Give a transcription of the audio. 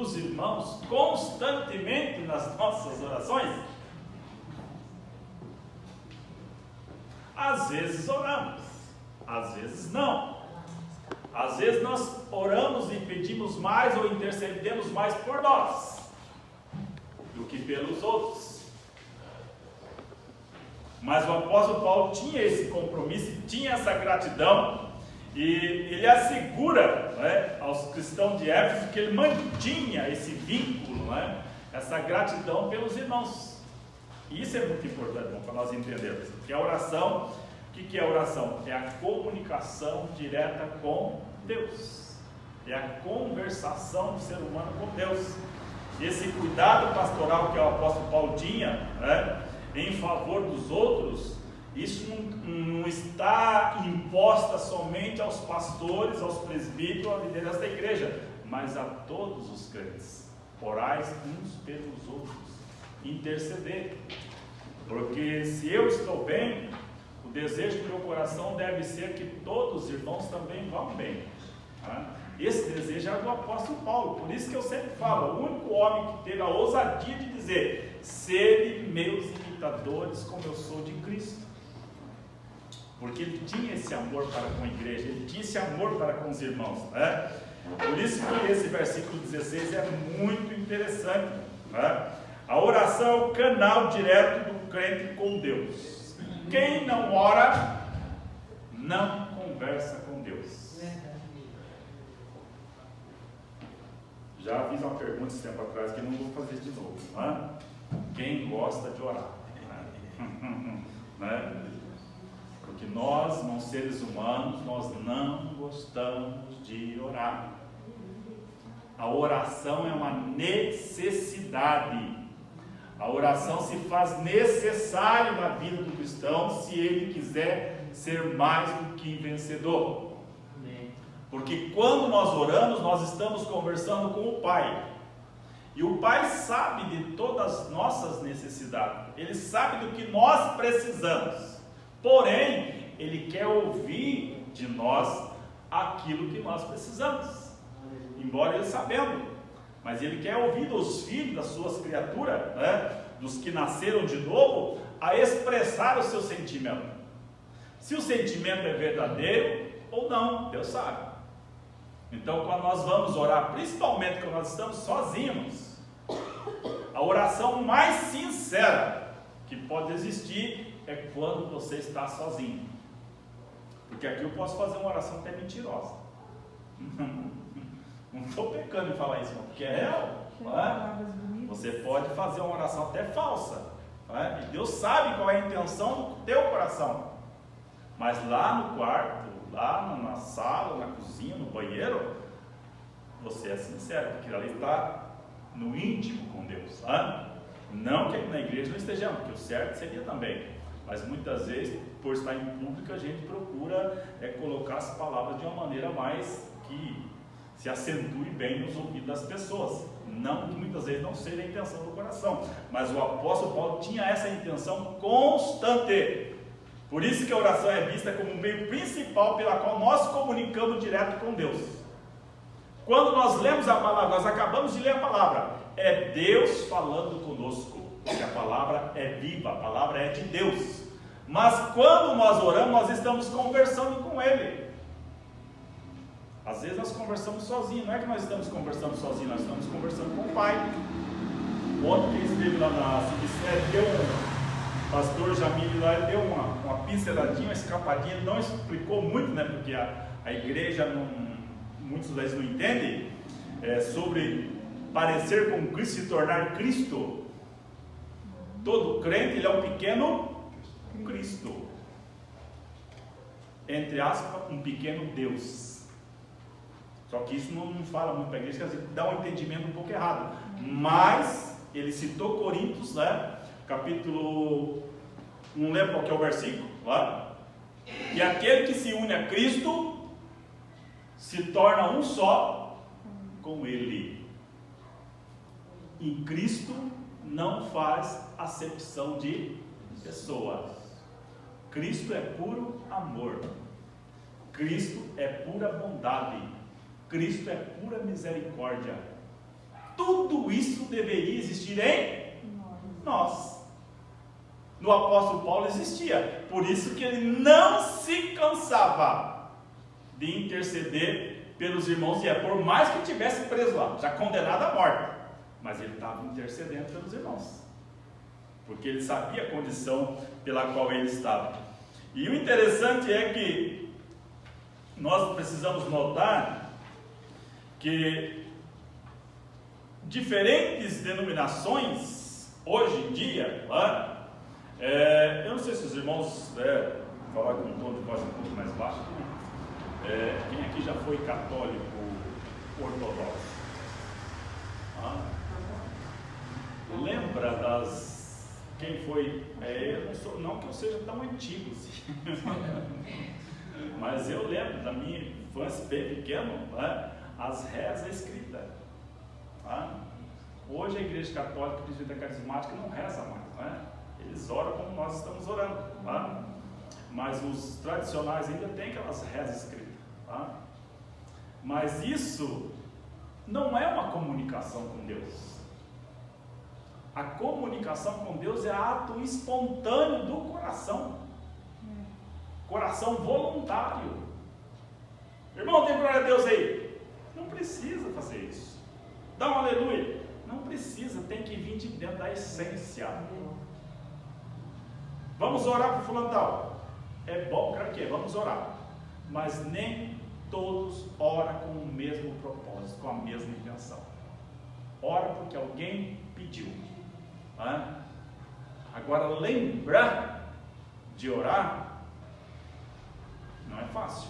dos irmãos constantemente nas nossas orações? Às vezes oramos, às vezes não. Às vezes nós oramos e pedimos mais ou intercedemos mais por nós do que pelos outros. Mas o apóstolo Paulo tinha esse compromisso, tinha essa gratidão, e ele assegura, né, aos cristãos de Éfeso que ele mantinha esse vínculo, né, essa gratidão pelos irmãos. E isso é muito importante para nós entendermos. Que a oração, o que é a oração? É a comunicação direta com Deus. É a conversação do ser humano com Deus. Esse cuidado pastoral que o apóstolo Paulo tinha, né, em favor dos outros, isso não está imposta somente aos pastores, aos presbíteros, à liderança da igreja, mas a todos os crentes. Orais uns pelos outros, interceder, porque se eu estou bem, o desejo do meu coração deve ser que todos os irmãos também vão bem, tá? Esse desejo é do apóstolo Paulo. Por isso que eu sempre falo, o único homem que teve a ousadia de dizer: sede meus imitadores como eu sou de Cristo, porque ele tinha esse amor para com a igreja, ele tinha esse amor para com os irmãos, né? Por isso que esse versículo 16 é muito interessante, né? A oração é o canal direto do crente com Deus. Quem não ora, não conversa com Deus. Já fiz uma pergunta esse tempo atrás que não vou fazer de novo, né? Quem gosta de orar? Né? Porque nós, não seres humanos, nós não gostamos de orar. A oração é uma necessidade. A oração se faz necessária na vida do cristão se ele quiser ser mais do que vencedor. Porque quando nós oramos, nós estamos conversando com o Pai. E o Pai sabe de todas as nossas necessidades. Ele sabe do que nós precisamos. Porém, Ele quer ouvir de nós aquilo que nós precisamos. Embora Ele sabendo. Mas Ele quer ouvir dos filhos, das suas criaturas, né, dos que nasceram de novo, a expressar o seu sentimento. Se o sentimento é verdadeiro ou não, Deus sabe. Então, quando nós vamos orar, principalmente quando nós estamos sozinhos, a oração mais sincera que pode existir é quando você está sozinho. Porque aqui eu posso fazer uma oração até mentirosa. Não estou pecando em falar isso, porque é real. Não é? Você pode fazer uma oração até falsa. Não é? E Deus sabe qual é a intenção do teu coração. Mas lá no quarto, lá na sala, na cozinha, no banheiro, você é sincero, porque ali está no íntimo com Deus. Não que na igreja não estejamos, porque o certo seria também. Mas muitas vezes, por estar em público, a gente procura colocar as palavras de uma maneira mais que se acentue bem nos ouvidos das pessoas. Não que muitas vezes não seja a intenção do coração, mas o apóstolo Paulo tinha essa intenção constante. Por isso que a oração é vista como um meio principal pela qual nós comunicamos direto com Deus. Quando nós lemos a palavra, nós acabamos de ler a palavra, é Deus falando conosco, porque a palavra é viva, a palavra é de Deus. Mas quando nós oramos, nós estamos conversando com Ele. Às vezes nós conversamos sozinhos, não é que nós estamos conversando sozinhos, nós estamos conversando com o Pai. Ontem quem esteve lá na subsérie, pastor Jamil lá, ele deu uma pinceladinha, uma escapadinha, ele não explicou muito, né, porque a igreja, muitos vezes não entendem, sobre parecer com Cristo, se tornar Cristo. Todo crente, ele é um pequeno Cristo. Entre aspas, um pequeno Deus. Só que isso não fala muito para a igreja, dá um entendimento um pouco errado. Mas, ele citou Coríntios, né? Capítulo, não lembro qual que é o versículo, lá. E aquele que se une a Cristo, se torna um só com Ele. Em Cristo não faz acepção de pessoa. Cristo é puro amor. Cristo é pura bondade. Cristo é pura misericórdia. tudo isso deveria existir em nós. No apóstolo Paulo existia, por isso que ele não se cansava de interceder pelos irmãos, e por mais que tivesse preso lá, já condenado à morte, mas ele estava intercedendo pelos irmãos, porque ele sabia a condição pela qual ele estava. E o interessante é que nós precisamos notar que diferentes denominações hoje em dia, eu não sei se os irmãos falar com um tom de voz um pouco mais baixo, quem aqui já foi católico ortodoxo? Lembra quem foi? Não que eu seja tão antigo assim, mas eu lembro da minha infância, bem pequeno, as rezas escritas. Hoje a Igreja Católica e a Igreja Carismática não reza mais, eles oram como nós estamos orando, mas os tradicionais ainda têm aquelas rezas escritas, mas isso não é uma comunicação com Deus. A comunicação com Deus é ato espontâneo do coração, coração voluntário. Irmão, tem glória a Deus aí? Não precisa fazer isso. Dá um aleluia? Não precisa, tem que vir de dentro da essência. Vamos orar para o fulano tal? É bom, claro que é, vamos orar, mas nem todos oram com o mesmo propósito, com a mesma intenção. Ora porque alguém pediu. Agora, lembrar de orar não é fácil.